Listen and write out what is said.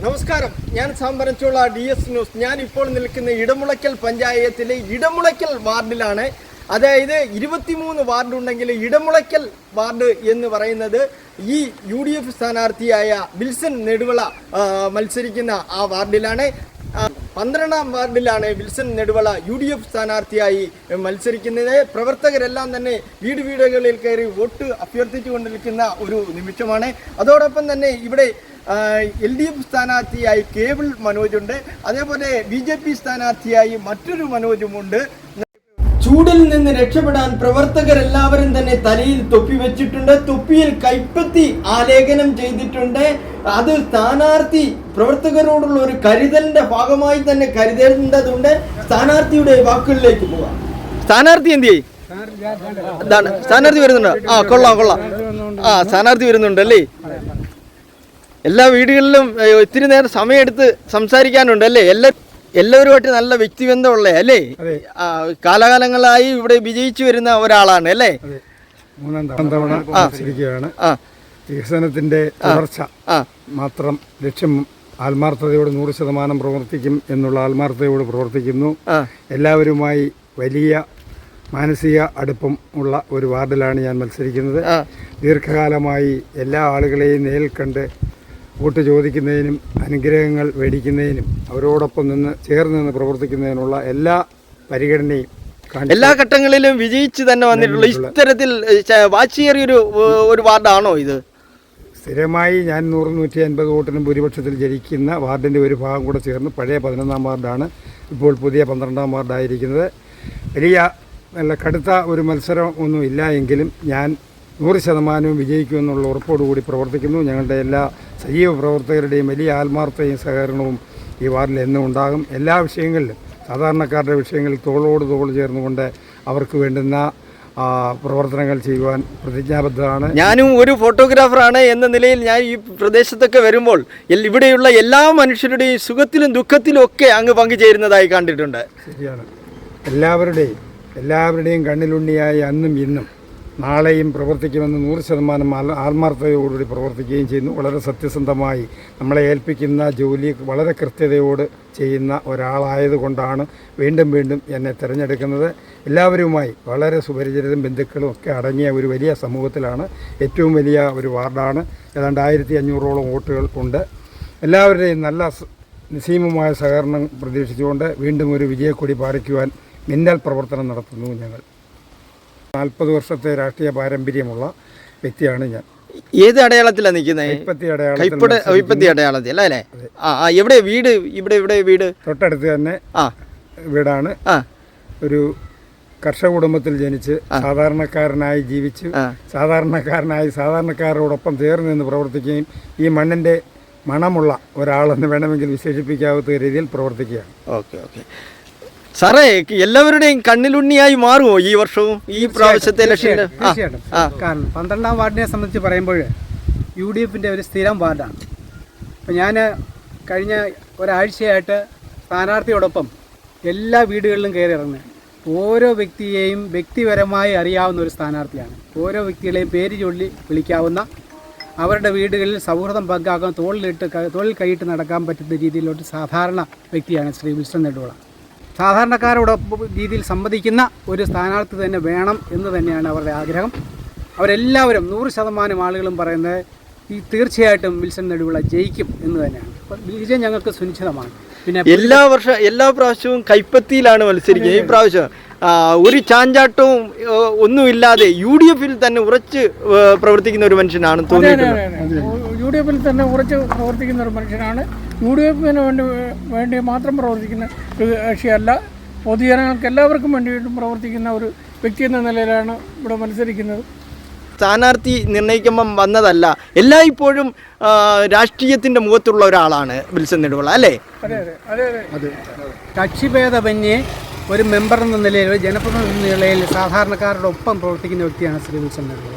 നമസ്കാരം, ഞാൻ സാമ്പരച്ചുള്ള DS news. ഞാൻ ഇപ്പോൾ നിൽക്കുന്ന ഇടമുളയ്ക്കൽ പഞ്ചായത്തിലെ ഇടമുളയ്ക്കൽ വാർഡിലാണ്. അതായത് 23 വാർഡുണ്ടെങ്കിൽ ഇടമുളയ്ക്കൽ വാർഡ് എന്ന് പറയുന്നത് ഈ UDF സ്ഥാനാർത്ഥിയായ വിൽസൺ നെടുവള മത്സരിക്കുന്ന ആ വാർഡിലാണ്. 12ാം വാർഡിലാണ് വിൽസൺ നെടുവള UDF സ്ഥാനാർത്ഥിയായി മത്സരിക്കുന്നത്. പ്രവർത്തകരെല്ലാം തന്നെ വീടുകളിൽ കയറി വോട്ട് അഭ്യർത്ഥിച്ചുകൊണ്ടിരിക്കുന്ന ഒരു നിമിഷമാണ്. അതോടൊപ്പം തന്നെ ഇവിടെ LDF സ്ഥാനാർത്ഥിയായി കേബിൾ മനോജുണ്ട്, അതേപോലെ BJP സ്ഥാനാർത്ഥിയായി മറ്റൊരു മനോജുമുണ്ട്. ചൂടിൽ നിന്ന് രക്ഷപ്പെടാൻ പ്രവർത്തകരെല്ലാവരും തന്നെ തലയിൽ തൊപ്പി വെച്ചിട്ടുണ്ട്. തൊപ്പിയിൽ കൈപ്പത്തി ആലേഖനം ചെയ്തിട്ടുണ്ട്. അത് സ്ഥാനാർത്ഥി പ്രവർത്തകരോടുള്ള ഒരു കരുതലിന്റെ ഭാഗമായി തന്നെ കരുതേണ്ടതുണ്ട്. സ്ഥാനാർത്ഥിയുടെ വാക്കുകളിലേക്ക് പോവാം. സ്ഥാനാർത്ഥി എന്ത് ചെയ്യും? സ്ഥാനാർത്ഥി വരുന്നുണ്ടോ? കൊള്ളാം. സ്ഥാനാർത്ഥി വരുന്നുണ്ടല്ലേ? എല്ലാ വീടുകളിലും ഒത്തിരി നേരം സമയമെടുത്ത് സംസാരിക്കാനുണ്ടല്ലേ? എല്ലാവരുമായിട്ട് നല്ല വ്യക്തിബന്ധമുള്ളേ അല്ലേ? കാലാകാലങ്ങളായി ഇവിടെ വിജയിച്ചു വരുന്ന ഒരാളാണ് അല്ലേ? മൂന്നാം തവണ മത്സരിക്കുകയാണ്. വികസനത്തിന്റെ തുടർച്ച മാത്രം ലക്ഷ്യം ആത്മാർത്ഥതയോട് 100% പ്രവർത്തിക്കും എന്നുള്ള ആത്മാർത്ഥതയോട് പ്രവർത്തിക്കുന്നു. എല്ലാവരുമായി വലിയ മാനസിക അടുപ്പം ഉള്ള ഒരു വാർഡിലാണ് ഞാൻ മത്സരിക്കുന്നത്. ദീർഘകാലമായി എല്ലാ ആളുകളെയും നേരിൽ കണ്ട് വോട്ട് ചോദിക്കുന്നതിനും അനുഗ്രഹങ്ങൾ മേടിക്കുന്നതിനും അവരോടൊപ്പം ചേർന്ന് നിന്ന് പ്രവർത്തിക്കുന്നതിനുള്ള എല്ലാ പരിഗണനയും എല്ലാ ഘട്ടങ്ങളിലും വിജയിച്ച് തന്നെ വന്നിട്ടുള്ള ഇത്തരത്തിൽ വാശിയേറിയൊരു വാർഡാണോ ഇത്? സ്ഥിരമായി ഞാൻ 100-150 വോട്ടിനും ഭൂരിപക്ഷത്തിൽ ജയിക്കുന്ന വാർഡിൻ്റെ ഒരു ഭാഗം കൂടെ ചേർന്ന് പഴയ 11ാം വാർഡാണ് ഇപ്പോൾ പുതിയ 12ാം വാർഡായിരിക്കുന്നത്. വലിയ നല്ല കടുത്ത ഒരു മത്സരം ഒന്നും ഇല്ല എങ്കിലും ഞാൻ 100% വിജയിക്കുമെന്നുള്ള ഉറപ്പോടുകൂടി പ്രവർത്തിക്കുന്നു. ഞങ്ങളുടെ എല്ലാ സജീവ പ്രവർത്തകരുടെയും വലിയ ആത്മാർത്ഥതയും സഹകരണവും ഈ വാർഡിൽ എന്നും ഉണ്ടാകും. എല്ലാ വിഷയങ്ങളിലും സാധാരണക്കാരുടെ വിഷയങ്ങളിൽ തോളോട് തോൾ ചേർന്നുകൊണ്ട് അവർക്ക് വേണ്ടുന്ന പ്രവർത്തനങ്ങൾ ചെയ്യുവാൻ പ്രതിജ്ഞാബദ്ധമാണ്. ഞാനും ഒരു ഫോട്ടോഗ്രാഫറാണ് എന്ന നിലയിൽ ഞാൻ ഈ പ്രദേശത്തൊക്കെ വരുമ്പോൾ ഇവിടെയുള്ള എല്ലാ മനുഷ്യരുടെയും സുഖത്തിലും ദുഃഖത്തിലും ഒക്കെ അങ്ങ് പങ്കുചേരുന്നതായി കണ്ടിട്ടുണ്ട്. ശരിയാണ്. എല്ലാവരുടെയും കണ്ണിലുണ്ണിയായി അന്നും ഇന്നും നാളെയും പ്രവർത്തിക്കുമെന്ന് 100% ആത്മാർത്ഥതയോടുകൂടി പ്രവർത്തിക്കുകയും ചെയ്യുന്നു. വളരെ സത്യസന്ധമായി നമ്മളെ ഏൽപ്പിക്കുന്ന ജോലി വളരെ കൃത്യതയോട് ചെയ്യുന്ന ഒരാളായതുകൊണ്ടാണ് വീണ്ടും എന്നെ തിരഞ്ഞെടുക്കുന്നത്. എല്ലാവരുമായി വളരെ സുപരിചിതരും ബന്ധുക്കളും ഒക്കെ അടങ്ങിയ ഒരു വലിയ സമൂഹത്തിലാണ്. ഏറ്റവും വലിയ ഒരു വാർഡാണ്. ഏതാണ്ട് 1500ഓളം വോട്ടുകൾ ഉണ്ട്. എല്ലാവരുടെയും നല്ല നിസ്സീമമായ സഹകരണം പ്രതീക്ഷിച്ചുകൊണ്ട് വീണ്ടും ഒരു വിജയക്കൊടി പാറിക്കുവാൻ മിന്നൽ പ്രവർത്തനം നടത്തുന്നു. ഞങ്ങൾ 40 വർഷത്തെ രാഷ്ട്രീയ പാരമ്പര്യമുള്ള വ്യക്തിയാണ് ഞാൻ. ഏത് അടയാളത്തിലാണ് നിൽക്കുന്നത്? കൈപ്പത്തി അടയാളത്തിൽ അല്ലേ? എവിടെ വീട്? ഇവിടെ വീട് തൊട്ടടുത്ത് തന്നെ വീടാണ്. ഒരു കർഷക കുടുംബത്തിൽ ജനിച്ച് സാധാരണക്കാരനായി ജീവിച്ച് സാധാരണക്കാരോടൊപ്പം ചേർന്ന് നിന്ന് പ്രവർത്തിക്കുകയും ഈ മണ്ണിൻ്റെ മണമുള്ള ഒരാളെന്ന് വേണമെങ്കിൽ വിശേഷിപ്പിക്കാവുന്ന രീതിയിൽ പ്രവർത്തിക്കുകയാണ്. ഓക്കെ സാറേ, എല്ലാവരുടെയും കണ്ണിലുണ്ണിയായി മാറുമോ ഈ വർഷവും ഈ പ്രാവശ്യത്തെ ഇലക്ഷൻ? തീർച്ചയായിട്ടും. കാരണം 12ാം വാർഡിനെ സംബന്ധിച്ച് പറയുമ്പോൾ UDFൻ്റെ ഒരു സ്ഥിരം വാർഡാണ്. അപ്പോൾ ഞാൻ കഴിഞ്ഞ ഒരാഴ്ചയായിട്ട് സ്ഥാനാർത്ഥിയോടൊപ്പം എല്ലാ വീടുകളിലും കയറി ഇറങ്ങുന്നത്. ഓരോ വ്യക്തിയെയും വ്യക്തിപരമായി അറിയാവുന്ന ഒരു സ്ഥാനാർത്ഥിയാണ്. ഓരോ വ്യക്തികളെയും പേര് ചൊല്ലി വിളിക്കാവുന്ന, അവരുടെ വീടുകളിൽ സൗഹൃദം പങ്കാക്കാൻ തോളിൽ കൈയിട്ട് നടക്കാൻ പറ്റുന്ന രീതിയിലോട്ട് സാധാരണ വ്യക്തിയാണ് ശ്രീ വിൽസൺ നെടുവള. സാധാരണക്കാരോടൊപ്പം രീതിയിൽ സംവദിക്കുന്ന ഒരു സ്ഥാനാർത്ഥി തന്നെ വേണം എന്ന് തന്നെയാണ് അവരുടെ ആഗ്രഹം. അവരെല്ലാവരും 100% ആളുകളും പറയുന്നത് തീർച്ചയായിട്ടും വിൽസൺ നെടുവള ജയിക്കും എന്ന് തന്നെയാണ്. അപ്പോൾ വിജയം ഞങ്ങൾക്ക് സുനിശ്ചിതമാണ്. പിന്നെ എല്ലാ പ്രാവശ്യവും കൈപ്പത്തിയിലാണ് മത്സരിക്കുന്നത്. ഈ പ്രാവശ്യം ഒരു ചാഞ്ചാട്ടവും ഒന്നുമില്ലാതെ UDFൽ തന്നെ ഉറച്ച് പ്രവർത്തിക്കുന്ന ഒരു മനുഷ്യനാണ് തോന്നിയിട്ടുണ്ട്. UDFൽ തന്നെ ഉറച്ച് പ്രവർത്തിക്കുന്ന ഒരു മനുഷ്യനാണ്. UDFന് വേണ്ടി മാത്രം പ്രവർത്തിക്കുന്ന ഒരു കക്ഷിയല്ല, പൊതുജനങ്ങൾക്ക് എല്ലാവർക്കും വേണ്ടിയിട്ടും പ്രവർത്തിക്കുന്ന ഒരു വ്യക്തി എന്ന നിലയിലാണ് ഇവിടെ മത്സരിക്കുന്നത്. സ്ഥാനാർത്ഥി നിർണ്ണയിക്കുമ്പം വന്നതല്ല, എല്ലായ്പ്പോഴും രാഷ്ട്രീയത്തിൻ്റെ മുഖത്തുള്ള ഒരാളാണ് വിൽസൺ നെടുവള അല്ലേ? അതെ. കക്ഷിഭേദമന്യേ ഒരു മെമ്പർ എന്ന നിലയിൽ, ഒരു ജനപ്രതിനിധി എന്ന നിലയിൽ സാധാരണക്കാരുടെ ഒപ്പം പ്രവർത്തിക്കുന്ന വ്യക്തിയാണ് ശ്രീ വിൽസൺ നെടുവള.